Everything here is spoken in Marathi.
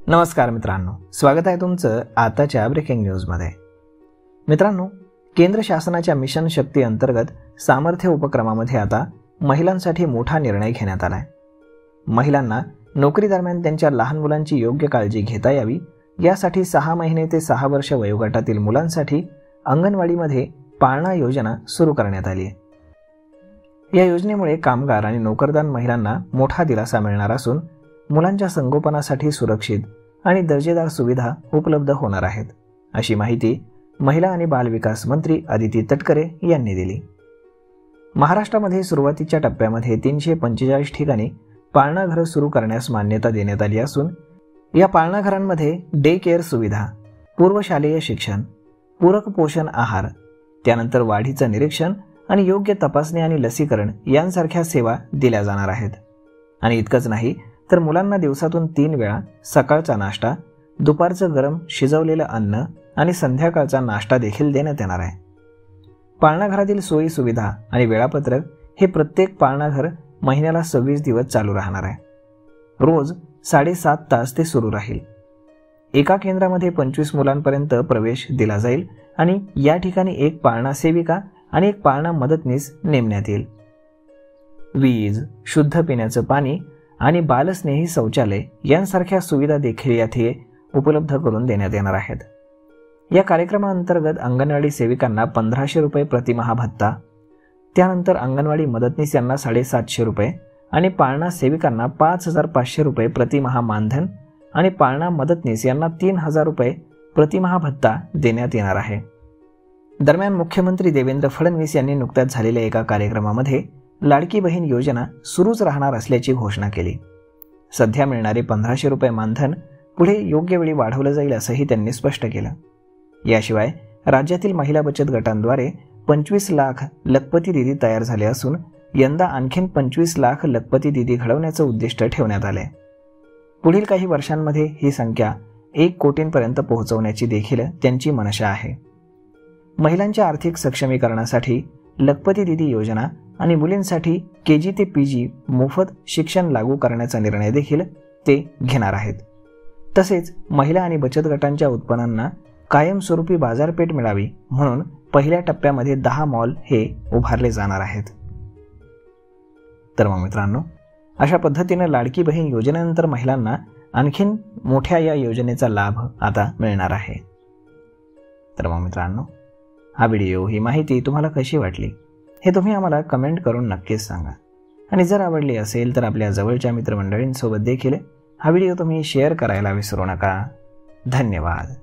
नमस्कार मित्रांनो, स्वागत आहे तुमचं आताच्या ब्रेकिंग न्यूजमध्ये। मित्रांनो, केंद्र शासनाच्या मिशन शक्ती अंतर्गत सामर्थ्य उपक्रमामध्ये आता महिलांसाठी मोठा निर्णय घेण्यात आलाय। महिलांना नोकरी दरम्यान त्यांच्या लहान मुलांची योग्य काळजी घेता यावी यासाठी 6 महिने ते 6 वर्ष वयोगटातील मुलांसाठी अंगणवाडीमध्ये पाळणा योजना सुरू करण्यात आली आहे। या योजनेमुळे कामगार आणि नोकरदार महिलांना मोठा दिलासा मिळणार असून मुलांच्या संगोपनासाठी सुरक्षित आणि दर्जेदार सुविधा उपलब्ध होणार आहेत, अशी माहिती महिला आणि बाल विकास मंत्री अदिती तटकरे यांनी दिली। महाराष्ट्रामध्ये सुरुवातीच्या टप्प्यामध्ये 345 ठिकाणी पाळणा घरं सुरू करण्यास मान्यता देण्यात आली असून या पाळणा घरांमध्ये डे केअर सुविधा, पूर्वशालेय शिक्षण, पूरक पोषण आहार, त्यानंतर वाढीचं निरीक्षण आणि योग्य तपासणी आणि लसीकरण यांसारख्या सेवा दिल्या जाणार आहेत। आणि इतकंच नाही तर मुलांना दिवसातून 3 वेळा सकाळचा नाश्ता, दुपारचं गरम शिजवलेलं अन्न आणि संध्याकाळचा नाश्ता देखील देण्यात येणार आहे। पाळणाघरातील सोयी सुविधा आणि वेळापत्रक हे प्रत्येक पाळणाघर महिन्याला 26 दिवस चालू राहणार आहे। रोज 7.5 तास ते सुरू राहील। एका केंद्रामध्ये 25 मुलांपर्यंत प्रवेश दिला जाईल आणि या ठिकाणी एक पाळणा सेविका आणि एक पाळणा मदतनीस नेमण्यात येईल। वीज, शुद्ध पिण्याचं पाणी आणि बालस्नेही शौचालय यांसारख्या सुविधा देखील येथे उपलब्ध करून देण्यात येणार आहेत। या कार्यक्रमाअंतर्गत अंगणवाडी सेविकांना 1500 रुपये प्रतिमाह भत्ता, त्यानंतर अंगणवाडी मदतनीस यांना 750 रुपये आणि पाळणा सेविकांना 5500 रुपये प्रतिमाह मानधन आणि पाळणा मदतनीस यांना 3000 रुपये प्रतिमाह भत्ता देण्यात येणार आहे। दरम्यान मुख्यमंत्री देवेंद्र फडणवीस यांनी नुकत्याच झालेल्या एका कार्यक्रमामध्ये लाडकी बहीण योजना सुरूच राहणार असल्याची घोषणा केली। सध्या मिळणारे 1500 रुपये मानधन पुढे योग्य वेळी वाढवलं जाईल असंही त्यांनी स्पष्ट केलं। याशिवाय राज्यातील महिला बचत गटांद्वारे 25 लाख लखपती दीदी तयार झाले असून यंदा आणखीन 25 लाख लखपती दीदी घडवण्याचं उद्दिष्ट ठेवण्यात आलंय। पुढील काही वर्षांमध्ये ही संख्या 1 कोटींपर्यंत पोहोचवण्याची देखील त्यांची मनशा आहे। महिलांच्या आर्थिक सक्षमीकरणासाठी लखपती दीदी योजना आणि मुलींसाठी KG ते PG मोफत शिक्षण लागू करण्याचा निर्णय देखील ते घेणार आहेत। तसेच महिला आणि बचत गटांच्या उत्पन्नांना कायमस्वरूपी बाजारपेठ मिळावी म्हणून पहिल्या टप्प्यामध्ये 10 मॉल हे उभारले जाणार आहेत। तर मग मित्रांनो, अशा पद्धतीने लाडकी बहीण योजनेनंतर महिलांना आणखीन मोठ्या या योजनेचा लाभ आता मिळणार आहे। तर मग मित्रांनो, हा व्हिडिओ, ही माहिती तुम्हाला कशी वाटली हे तुम्ही आम्हाला कमेंट करून नक्कीच सांगा। आणि जर आवडली असेल तर आपल्या जवळच्या मित्रमंडळींसोबत देखील हा व्हिडिओ तुम्ही शेअर करायला विसरू नका। धन्यवाद।